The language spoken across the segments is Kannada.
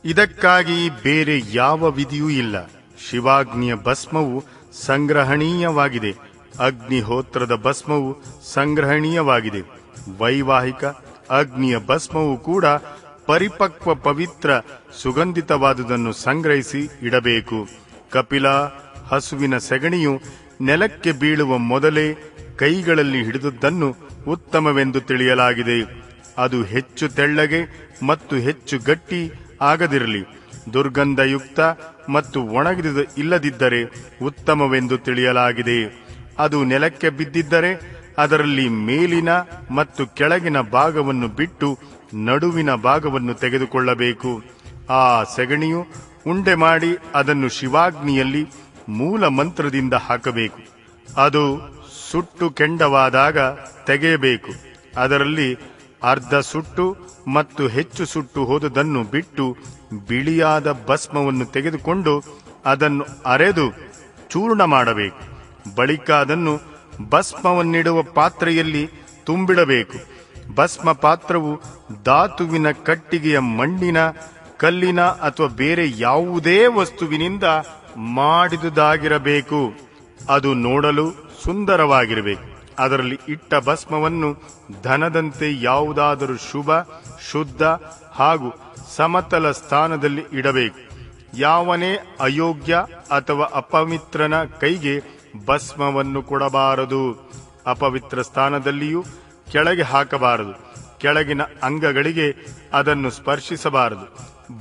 ಇದಕ್ಕಾಗಿ ಬೇರೆ ಯಾವ ವಿಧಿಯೂ ಇಲ್ಲ. ಶಿವಾಗ್ನಿಯ ಭಸ್ಮವು ಸಂಗ್ರಹಣೀಯವಾಗಿದೆ. ಅಗ್ನಿಹೋತ್ರದ ಭಸ್ಮವು ಸಂಗ್ರಹಣೀಯವಾಗಿದೆ. ವೈವಾಹಿಕ ಅಗ್ನಿಯ ಭಸ್ಮವು ಕೂಡ ಪರಿಪಕ್ವ ಪವಿತ್ರ ಸುಗಂಧಿತವಾದುದನ್ನು ಸಂಗ್ರಹಿಸಿ ಇಡಬೇಕು. ಕಪಿಲ ಹಸುವಿನ ಸೆಗಣಿಯು ನೆಲಕ್ಕೆ ಬೀಳುವ ಮೊದಲೇ ಕೈಗಳಲ್ಲಿ ಹಿಡಿದುದನ್ನು ಉತ್ತಮವೆಂದು ತಿಳಿಯಲಾಗಿದೆ. ಅದು ಹೆಚ್ಚು ತೆಳ್ಳಗೆ ಮತ್ತು ಹೆಚ್ಚು ಗಟ್ಟಿ ಆಗದಿರಲಿ. ದುರ್ಗಂಧಯುಕ್ತ ಮತ್ತು ಒಣಗಿದ ಇಲ್ಲದಿದ್ದರೆ ಉತ್ತಮವೆಂದು ತಿಳಿಯಲಾಗಿದೆ. ಅದು ನೆಲಕ್ಕೆ ಬಿದ್ದಿದ್ದರೆ ಅದರಲ್ಲಿ ಮೇಲಿನ ಮತ್ತು ಕೆಳಗಿನ ಭಾಗವನ್ನು ಬಿಟ್ಟು ನಡುವಿನ ಭಾಗವನ್ನು ತೆಗೆದುಕೊಳ್ಳಬೇಕು. ಆ ಸೆಗಣಿಯು ಉಂಡೆ ಮಾಡಿ ಅದನ್ನು ಶಿವಾಗ್ನಿಯಲ್ಲಿ ಮೂಲ ಮಂತ್ರದಿಂದ ಹಾಕಬೇಕು. ಅದು ಸುಟ್ಟು ಕೆಂಡವಾದಾಗ ತೆಗೆಯಬೇಕು. ಅದರಲ್ಲಿ ಅರ್ಧ ಸುಟ್ಟು ಮತ್ತು ಹೆಚ್ಚು ಸುಟ್ಟು ಹೋದುದನ್ನು ಬಿಟ್ಟು ಬಿಳಿಯಾದ ಭಸ್ಮವನ್ನು ತೆಗೆದುಕೊಂಡು ಅದನ್ನು ಅರೆದು ಚೂರ್ಣ ಮಾಡಬೇಕು. ಬಳಿಕ ಅದನ್ನು ಭಸ್ಮವನ್ನಿಡುವ ಪಾತ್ರೆಯಲ್ಲಿ ತುಂಬಿಡಬೇಕು. ಭಸ್ಮ ಪಾತ್ರವು ಧಾತುವಿನ ಕಟ್ಟಿಗೆಯ, ಮಣ್ಣಿನ, ಕಲ್ಲಿನ ಅಥವಾ ಬೇರೆ ಯಾವುದೇ ವಸ್ತುವಿನಿಂದ ಮಾಡಿದುದಾಗಿರಬೇಕು. ಅದು ನೋಡಲು ಸುಂದರವಾಗಿರಬೇಕು. ಅದರಲ್ಲಿ ಇಟ್ಟ ಭಸ್ಮವನ್ನು ಧನದಂತೆ ಯಾವುದಾದರೂ ಶುಭ, ಶುದ್ಧ ಹಾಗೂ ಸಮತಲ ಸ್ಥಾನದಲ್ಲಿ ಇಡಬೇಕು. ಯಾವನೇ ಅಯೋಗ್ಯ ಅಥವಾ ಅಪವಿತ್ರನ ಕೈಗೆ ಭಸ್ಮವನ್ನು ಕೊಡಬಾರದು. ಅಪವಿತ್ರ ಸ್ಥಾನದಲ್ಲಿಯೂ ಕೆಳಗೆ ಹಾಕಬಾರದು. ಕೆಳಗಿನ ಅಂಗಗಳಿಗೆ ಅದನ್ನು ಸ್ಪರ್ಶಿಸಬಾರದು.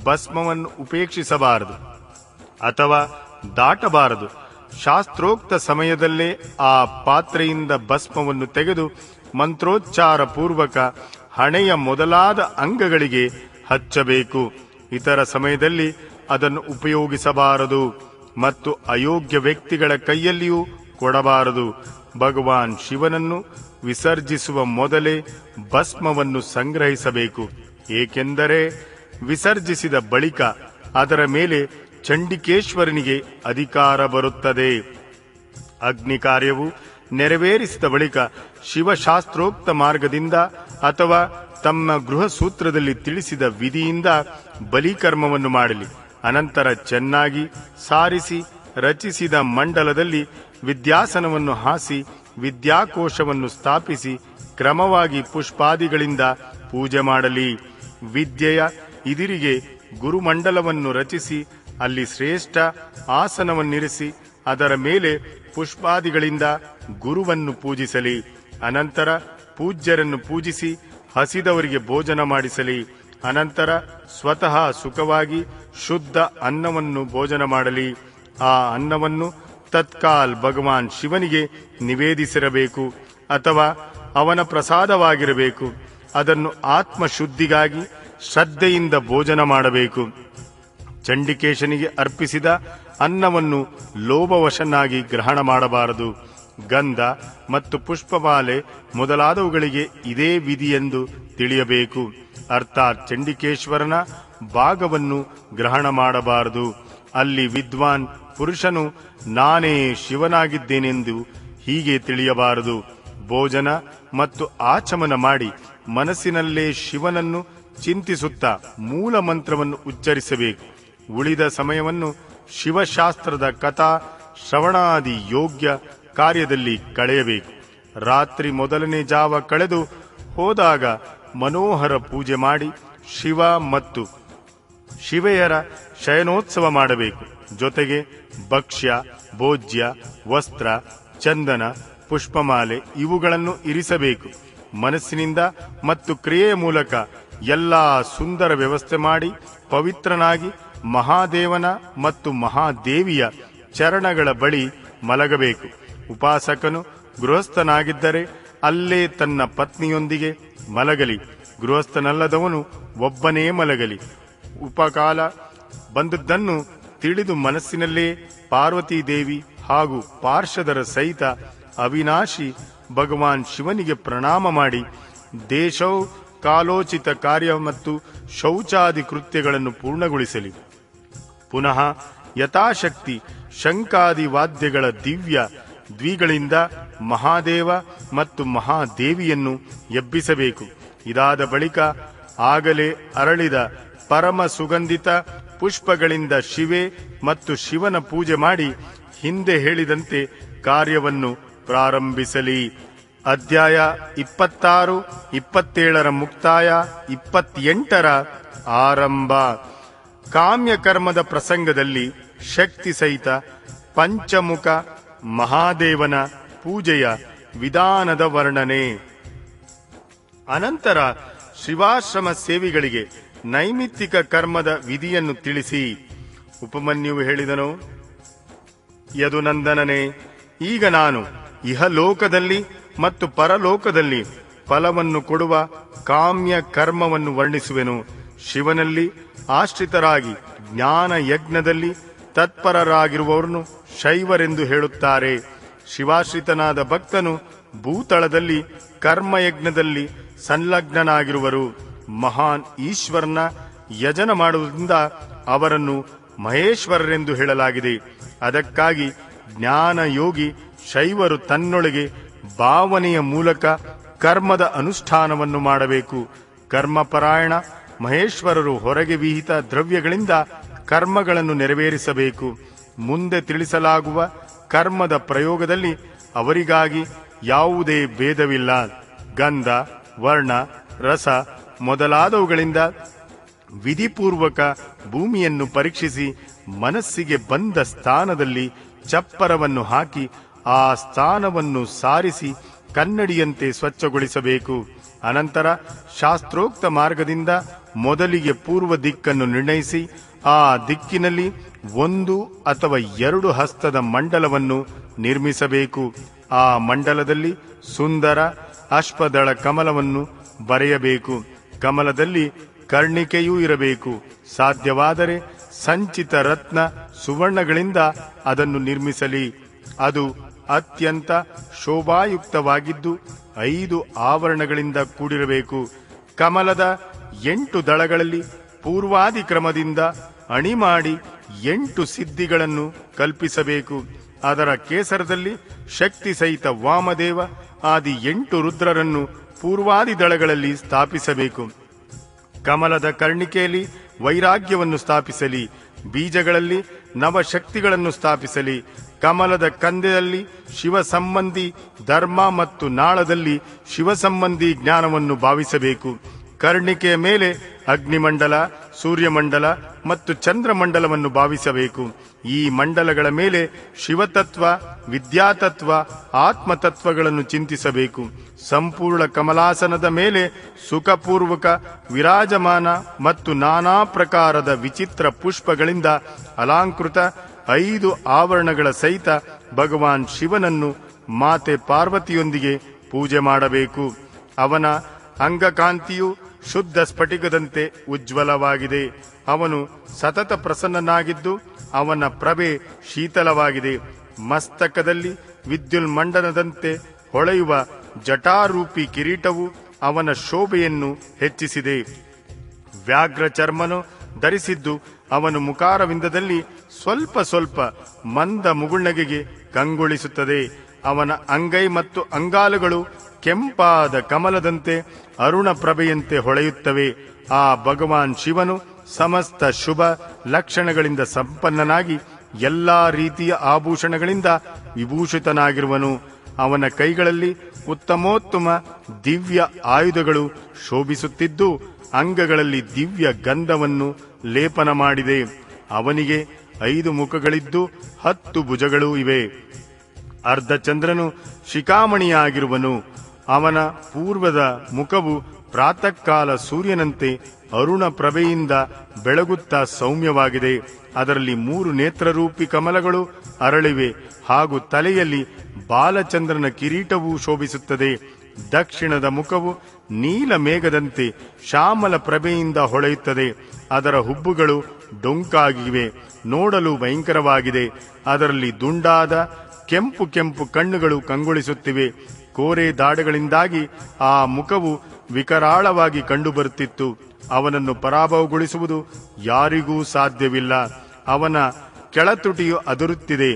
ಭಸ್ಮವನ್ನು ಉಪೇಕ್ಷಿಸಬಾರದು ಅಥವಾ ದಾಟಬಾರದು. ಶಾಸ್ತ್ರೋಕ್ತ ಸಮಯದಲ್ಲೇ ಆ ಪಾತ್ರೆಯಿಂದ ಭಸ್ಮವನ್ನು ತೆಗೆದು ಮಂತ್ರೋಚ್ಚಾರ ಪೂರ್ವಕ ಹಣೆಯ ಮೊದಲಾದ ಅಂಗಗಳಿಗೆ ಹಚ್ಚಬೇಕು. ಇತರ ಸಮಯದಲ್ಲಿ ಅದನ್ನು ಉಪಯೋಗಿಸಬಾರದು ಮತ್ತು ಅಯೋಗ್ಯ ವ್ಯಕ್ತಿಗಳ ಕೈಯಲ್ಲಿಯೂ ಕೊಡಬಾರದು. ಭಗವಾನ್ ಶಿವನನ್ನು ವಿಸರ್ಜಿಸುವ ಮೊದಲೇ ಭಸ್ಮವನ್ನು ಸಂಗ್ರಹಿಸಬೇಕು. ಏಕೆಂದರೆ ವಿಸರ್ಜಿಸಿದ ಬಳಿಕ ಅದರ ಮೇಲೆ ಚಂಡಿಕೇಶ್ವರನಿಗೆ ಅಧಿಕಾರ ಬರುತ್ತದೆ. ಅಗ್ನಿ ಕಾರ್ಯವು ನೆರವೇರಿಸಿದ ಬಳಿಕ ಶಿವಶಾಸ್ತ್ರೋಕ್ತ ಮಾರ್ಗದಿಂದ ಅಥವಾ ತಮ್ಮ ಗೃಹ ಸೂತ್ರದಲ್ಲಿ ತಿಳಿಸಿದ ವಿಧಿಯಿಂದ ಬಲಿಕರ್ಮವನ್ನು ಮಾಡಲಿ. ಅನಂತರ ಚೆನ್ನಾಗಿ ಸಾರಿಸಿ ರಚಿಸಿದ ಮಂಡಲದಲ್ಲಿ ವಿದ್ಯಾಸನವನ್ನು ಹಾಸಿ ವಿದ್ಯಾಕೋಶವನ್ನು ಸ್ಥಾಪಿಸಿ ಕ್ರಮವಾಗಿ ಪುಷ್ಪಾದಿಗಳಿಂದ ಪೂಜೆ ಮಾಡಲಿ. ವಿದ್ಯೆಯ ಇದಿರಿಗೆ ಗುರುಮಂಡಲವನ್ನು ರಚಿಸಿ ಅಲ್ಲಿ ಶ್ರೇಷ್ಠ ಆಸನವನ್ನಿರಿಸಿ ಅದರ ಮೇಲೆ ಪುಷ್ಪಾದಿಗಳಿಂದ ಗುರುವನ್ನು ಪೂಜಿಸಲಿ. ಅನಂತರ ಪೂಜ್ಯರನ್ನು ಪೂಜಿಸಿ ಹಸಿದವರಿಗೆ ಭೋಜನ ಮಾಡಿಸಲಿ. ಅನಂತರ ಸ್ವತಃ ಸುಖವಾಗಿ ಶುದ್ಧ ಅನ್ನವನ್ನು ಭೋಜನ ಮಾಡಲಿ. ಆ ಅನ್ನವನ್ನು ತತ್ಕಾಲ್ ಭಗವಾನ್ ಶಿವನಿಗೆ ನಿವೇದಿಸಿರಬೇಕು ಅಥವಾ ಅವನ ಪ್ರಸಾದವಾಗಿರಬೇಕು. ಅದನ್ನು ಆತ್ಮಶುದ್ಧಿಗಾಗಿ ಶ್ರದ್ಧೆಯಿಂದ ಭೋಜನ ಮಾಡಬೇಕು. ಚಂಡಿಕೇಶನಿಗೆ ಅರ್ಪಿಸಿದ ಅನ್ನವನ್ನು ಲೋಭವಶನಾಗಿ ಗ್ರಹಣ ಮಾಡಬಾರದು. ಗಂಧ ಮತ್ತು ಪುಷ್ಪಮಾಲೆ ಮೊದಲಾದವುಗಳಿಗೆ ಇದೇ ವಿಧಿಯೆಂದು ತಿಳಿಯಬೇಕು. ಅರ್ಥಾತ್ ಚಂಡಿಕೇಶ್ವರನ ಭಾಗವನ್ನು ಗ್ರಹಣ ಮಾಡಬಾರದು. ಅಲ್ಲಿ ವಿದ್ವಾನ್ ಪುರುಷನು ನಾನೇ ಶಿವನಾಗಿದ್ದೇನೆಂದು ಹೀಗೆ ತಿಳಿಯಬಾರದು. ಭೋಜನ ಮತ್ತು ಆಚಮನ ಮಾಡಿ ಮನಸ್ಸಿನಲ್ಲೇ ಶಿವನನ್ನು ಚಿಂತಿಸುತ್ತಾ ಮೂಲ ಮಂತ್ರವನ್ನು ಉಚ್ಚರಿಸಬೇಕು. ಉಳಿದ ಸಮಯವನ್ನು ಶಿವಶಾಸ್ತ್ರದ ಕಥಾ ಶ್ರವಣಾದಿ ಯೋಗ್ಯ ಕಾರ್ಯದಲ್ಲಿ ಕಳೆಯಬೇಕು. ರಾತ್ರಿ ಮೊದಲನೇ ಜಾವ ಕಳೆದು ಹೋದಾಗ ಮನೋಹರ ಪೂಜೆ ಮಾಡಿ ಶಿವ ಮತ್ತು ಶಿವೆಯರ ಶಯನೋತ್ಸವ ಮಾಡಬೇಕು. ಜೊತೆಗೆ ಭಕ್ಷ್ಯ, ಭೋಜ್ಯ, ವಸ್ತ್ರ, ಚಂದನ, ಪುಷ್ಪಮಾಲೆ ಇವುಗಳನ್ನು ಇರಿಸಬೇಕು. ಮನಸ್ಸಿನಿಂದ ಮತ್ತು ಕ್ರಿಯೆಯ ಮೂಲಕ ಎಲ್ಲಾ ಸುಂದರ ವ್ಯವಸ್ಥೆ ಮಾಡಿ ಪವಿತ್ರನಾಗಿ ಮಹಾದೇವನ ಮತ್ತು ಮಹಾದೇವಿಯ ಚರಣಗಳ ಬಳಿ ಮಲಗಬೇಕು. ಉಪಾಸಕನು ಗೃಹಸ್ಥನಾಗಿದ್ದರೆ ಅಲ್ಲೇ ತನ್ನ ಪತ್ನಿಯೊಂದಿಗೆ ಮಲಗಲಿ. ಗೃಹಸ್ಥನಲ್ಲದವನು ಒಬ್ಬನೇ ಮಲಗಲಿ. ಉಪಕಾಲ ಬಂದದ್ದನ್ನು ತಿಳಿದು ಮನಸ್ಸಿನಲ್ಲೇ ಪಾರ್ವತೀದೇವಿ ಹಾಗೂ ಪಾರ್ಷದರ ಸಹಿತ ಅವಿನಾಶಿ ಭಗವಾನ್ ಶಿವನಿಗೆ ಪ್ರಣಾಮ ಮಾಡಿ ದೇಶೌ ಕಾಲೋಚಿತ ಕಾರ್ಯ ಮತ್ತು ಶೌಚಾದಿ ಕೃತ್ಯಗಳನ್ನು ಪೂರ್ಣಗೊಳಿಸಲಿ. ಪುನಃ ಯಥಾಶಕ್ತಿ ಶಂಕಾದಿ ವಾದ್ಯಗಳ ದಿವ್ಯ ದ್ವಿಗಳಿಂದ ಮಹಾದೇವ ಮತ್ತು ಮಹಾದೇವಿಯನ್ನು ಎಬ್ಬಿಸಬೇಕು. ಇದಾದ ಬಳಿಕ ಆಗಲೇ ಅರಳಿದ ಪರಮ ಸುಗಂಧಿತ ಪುಷ್ಪಗಳಿಂದ ಶಿವೆ ಮತ್ತು ಶಿವನ ಪೂಜೆ ಮಾಡಿ ಹಿಂದೆ ಹೇಳಿದಂತೆ ಕಾರ್ಯವನ್ನು ಪ್ರಾರಂಭಿಸಲಿ. ಅಧ್ಯಾಯ 26, 27 ಮುಕ್ತಾಯ, 28 ಆರಂಭ. ಕಾಮ್ಯ ಕರ್ಮದ ಪ್ರಸಂಗದಲ್ಲಿ ಶಕ್ತಿ ಸಹಿತ ಪಂಚಮುಖ ಮಹಾದೇವನ ಪೂಜೆಯ ವಿಧಾನದ ವರ್ಣನೆ. ಅನಂತರ ಶಿವಾಶ್ರಮ ಸೇವಿಗಳಿಗೆ ನೈಮಿತ್ತಿಕ ಕರ್ಮದ ವಿಧಿಯನ್ನು ತಿಳಿಸಿ ಉಪಮನ್ಯುವು ಹೇಳಿದನು, ಯದುನಂದನನೇ, ಈಗ ನಾನು ಇಹಲೋಕದಲ್ಲಿ ಮತ್ತು ಪರಲೋಕದಲ್ಲಿ ಫಲವನ್ನು ಕೊಡುವ ಕಾಮ್ಯ ಕರ್ಮವನ್ನು ವರ್ಣಿಸುವೆನು. ಶಿವನಲ್ಲಿ ಆಶ್ರಿತರಾಗಿ ಜ್ಞಾನ ಯಜ್ಞದಲ್ಲಿ ತತ್ಪರರಾಗಿರುವವರನ್ನು ಶೈವರೆಂದು ಹೇಳುತ್ತಾರೆ. ಶಿವಾಶ್ರಿತನಾದ ಭಕ್ತನು ಭೂತಳದಲ್ಲಿ ಕರ್ಮಯಜ್ಞದಲ್ಲಿ ಸಂಲಗ್ನನಾಗಿರುವರು. ಮಹಾನ್ ಈಶ್ವರನ ಯಜನ ಮಾಡುವುದರಿಂದ ಅವರನ್ನು ಮಹೇಶ್ವರರೆಂದು ಹೇಳಲಾಗಿದೆ. ಅದಕ್ಕಾಗಿ ಜ್ಞಾನ ಯೋಗಿ ಶೈವರು ತನ್ನೊಳಗೆ ಭಾವನೆಯ ಮೂಲಕ ಕರ್ಮದ ಅನುಷ್ಠಾನವನ್ನು ಮಾಡಬೇಕು. ಕರ್ಮಪರಾಯಣ ಮಹೇಶ್ವರರು ಹೊರಗೆ ವಿಹಿತ ದ್ರವ್ಯಗಳಿಂದ ಕರ್ಮಗಳನ್ನು ನೆರವೇರಿಸಬೇಕು. ಮುಂದೆ ತಿಳಿಸಲಾಗುವ ಕರ್ಮದ ಪ್ರಯೋಗದಲ್ಲಿ ಅವರಿಗಾಗಿ ಯಾವುದೇ ಭೇದವಿಲ್ಲ. ಗಂಧ, ವರ್ಣ, ರಸ ಮೊದಲಾದವುಗಳಿಂದ ವಿಧಿಪೂರ್ವಕ ಭೂಮಿಯನ್ನು ಪರೀಕ್ಷಿಸಿ ಮನಸ್ಸಿಗೆ ಬಂದ ಸ್ಥಾನದಲ್ಲಿ ಚಪ್ಪರವನ್ನು ಹಾಕಿ ಆ ಸ್ಥಾನವನ್ನು ಸಾರಿಸಿ ಕನ್ನಡಿಯಂತೆ ಸ್ವಚ್ಛಗೊಳಿಸಬೇಕು. ಅನಂತರ ಶಾಸ್ತ್ರೋಕ್ತ ಮಾರ್ಗದಿಂದ ಮೊದಲಿಗೆ ಪೂರ್ವ ದಿಕ್ಕನ್ನು ನಿರ್ಣಯಿಸಿ ಆ ದಿಕ್ಕಿನಲ್ಲಿ 1 ಅಥವಾ 2 ಹಸ್ತದ ಮಂಡಲವನ್ನು ನಿರ್ಮಿಸಬೇಕು. ಆ ಮಂಡಲದಲ್ಲಿ ಸುಂದರ ಅಶ್ವದಳ ಕಮಲವನ್ನು ಬರೆಯಬೇಕು. ಕಮಲದಲ್ಲಿ ಕರ್ಣಿಕೆಯೂ ಇರಬೇಕು. ಸಾಧ್ಯವಾದರೆ ಸಂಚಿತ ರತ್ನ ಸುವರ್ಣಗಳಿಂದ ಅದನ್ನು ನಿರ್ಮಿಸಲಿ. ಅದು ಅತ್ಯಂತ ಶೋಭಾಯುಕ್ತವಾಗಿದ್ದು 5 ಆವರಣಗಳಿಂದ ಕೂಡಿರಬೇಕು. ಕಮಲದ 8 ದಳಗಳಲ್ಲಿ ಪೂರ್ವಾದಿ ಕ್ರಮದಿಂದ ಅಣಿ ಮಾಡಿ 8 ಸಿದ್ಧಿಗಳನ್ನು ಕಲ್ಪಿಸಬೇಕು. ಅದರ ಕೇಸರದಲ್ಲಿ ಶಕ್ತಿ ಸಹಿತ ವಾಮದೇವ ಆದಿ 8 ರುದ್ರರನ್ನು ಪೂರ್ವಾದಿ ದಳಗಳಲ್ಲಿ ಸ್ಥಾಪಿಸಬೇಕು. ಕಮಲದ ಕರ್ಣಿಕೆಯಲ್ಲಿ ವೈರಾಗ್ಯವನ್ನು ಸ್ಥಾಪಿಸಲಿ. ಬೀಜಗಳಲ್ಲಿ ನವಶಕ್ತಿಗಳನ್ನು ಸ್ಥಾಪಿಸಲಿ. ಕಮಲದ ಕಂದೆಯಲ್ಲಿ ಶಿವ ಸಂಬಂಧಿ ಧರ್ಮ ಮತ್ತು ನಾಳದಲ್ಲಿ ಶಿವ ಸಂಬಂಧಿ ಜ್ಞಾನವನ್ನು ಭಾವಿಸಬೇಕು. ಕರ್ಣಿಕೆಯ ಮೇಲೆ ಅಗ್ನಿಮಂಡಲ, ಸೂರ್ಯಮಂಡಲ ಮತ್ತು ಚಂದ್ರಮಂಡಲವನ್ನು ಭಾವಿಸಬೇಕು. ಈ ಮಂಡಲಗಳ ಮೇಲೆ ಶಿವತತ್ವ, ವಿದ್ಯಾತತ್ವ, ಆತ್ಮತತ್ವಗಳನ್ನು ಚಿಂತಿಸಬೇಕು. ಸಂಪೂರ್ಣ ಕಮಲಾಸನದ ಮೇಲೆ ಸುಖಪೂರ್ವಕ ವಿರಾಜಮಾನ ಮತ್ತು ನಾನಾ ಪ್ರಕಾರದ ವಿಚಿತ್ರ ಪುಷ್ಪಗಳಿಂದ ಅಲಂಕೃತ 5 ಆವರಣಗಳ ಸಹಿತ ಭಗವಾನ್ ಶಿವನನ್ನು ಮಾತೆ ಪಾರ್ವತಿಯೊಂದಿಗೆ ಪೂಜೆ ಮಾಡಬೇಕು. ಅವನ ಅಂಗಕಾಂತಿಯು ಶುದ್ಧ ಸ್ಫಟಿಕದಂತೆ ಉಜ್ವಲವಾಗಿದೆ. ಅವನು ಸತತ ಪ್ರಸನ್ನನಾಗಿದ್ದು ಅವನ ಪ್ರಭೆ ಶೀತಲವಾಗಿದೆ. ಮಸ್ತಕದಲ್ಲಿ ವಿದ್ಯುನ್ಮಂಡನದಂತೆ ಹೊಳೆಯುವ ಜಟಾರೂಪಿ ಕಿರೀಟವು ಅವನ ಶೋಭೆಯನ್ನು ಹೆಚ್ಚಿಸಿದೆ. ವ್ಯಾಘ್ರ ಚರ್ಮನು ಧರಿಸಿದ್ದು ಅವನು ಮುಖಾರವಿಂದದಲ್ಲಿ ಸ್ವಲ್ಪ ಸ್ವಲ್ಪ ಮಂದ ಮುಗುಳ್ನಗೆಗೆ ಕಂಗೊಳಿಸುತ್ತದೆ. ಅವನ ಅಂಗೈ ಮತ್ತು ಅಂಗಾಲುಗಳು ಕೆಂಪಾದ ಕಮಲದಂತೆ ಅರುಣ ಪ್ರಭೆಯಂತೆ ಹೊಳೆಯುತ್ತವೆ. ಆ ಭಗವಾನ್ ಶಿವನು ಸಮಸ್ತ ಶುಭ ಲಕ್ಷಣಗಳಿಂದ ಸಂಪನ್ನನಾಗಿ ಎಲ್ಲಾ ರೀತಿಯ ಆಭೂಷಣಗಳಿಂದ ವಿಭೂಷಿತನಾಗಿರುವನು. ಅವನ ಕೈಗಳಲ್ಲಿ ಉತ್ತಮೋತ್ತಮ ದಿವ್ಯ ಆಯುಧಗಳು ಶೋಭಿಸುತ್ತಿದ್ದು ಅಂಗಗಳಲ್ಲಿ ದಿವ್ಯ ಗಂಧವನ್ನು ಲೇಪನ ಮಾಡಿದೆ. ಅವನಿಗೆ 5 ಮುಖಗಳಿದ್ದು 10 ಭುಜಗಳೂ ಇವೆ. ಅರ್ಧಚಂದ್ರನು ಶಿಖಾಮಣಿಯಾಗಿರುವನು. ಅವನ ಪೂರ್ವದ ಮುಖವು ಪ್ರಾತಃ ಕಾಲ ಸೂರ್ಯನಂತೆ ಅರುಣ ಪ್ರಭೆಯಿಂದ ಬೆಳಗುತ್ತಾ ಸೌಮ್ಯವಾಗಿದೆ. ಅದರಲ್ಲಿ 3 ನೇತ್ರರೂಪಿ ಕಮಲಗಳು ಅರಳಿವೆ ಹಾಗೂ ತಲೆಯಲ್ಲಿ ಬಾಲಚಂದ್ರನ ಕಿರೀಟವೂ ಶೋಭಿಸುತ್ತದೆ. ದಕ್ಷಿಣದ ಮುಖವು ನೀಲ ಮೇಘದಂತೆ ಶ್ಯಾಮಲ ಪ್ರಭೆಯಿಂದ ಹೊಳೆಯುತ್ತದೆ. ಅದರ ಹುಬ್ಬುಗಳು ಡೊಂಕಾಗಿವೆ, ನೋಡಲು ಭಯಂಕರವಾಗಿದೆ. ಅದರಲ್ಲಿ ದುಂಡಾದ ಕೆಂಪು ಕೆಂಪು ಕಣ್ಣುಗಳು ಕಂಗೊಳಿಸುತ್ತಿವೆ. ಕೋರೆ ದಾಡೆಗಳಿಂದಾಗಿ ಆ ಮುಖವು ವಿಕರಾಳವಾಗಿ ಕಂಡುಬರುತ್ತಿತ್ತು. ಅವನನ್ನು ಪರಾಭವಗೊಳಿಸುವುದು ಯಾರಿಗೂ ಸಾಧ್ಯವಿಲ್ಲ. ಅವನ ಕೆಳತುಟಿಯು ಅದುರುತ್ತಿದೆ.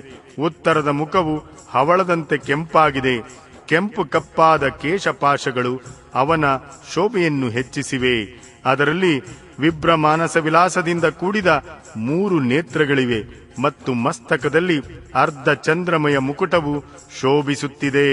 ಉತ್ತರದ ಮುಖವು ಹವಳದಂತೆ ಕೆಂಪಾಗಿದೆ. ಕೆಂಪು ಕಪ್ಪಾದ ಕೇಶಪಾಶಗಳು ಅವನ ಶೋಭೆಯನ್ನು ಹೆಚ್ಚಿಸಿವೆ. ಅದರಲ್ಲಿ ವಿಭ್ರ ಮಾನಸ ವಿಲಾಸದಿಂದ ಕೂಡಿದ 3 ನೇತ್ರಗಳಿವೆ ಮತ್ತು ಮಸ್ತಕದಲ್ಲಿ ಅರ್ಧ ಚಂದ್ರಮಯ ಮುಕುಟವು ಶೋಭಿಸುತ್ತಿದೆ.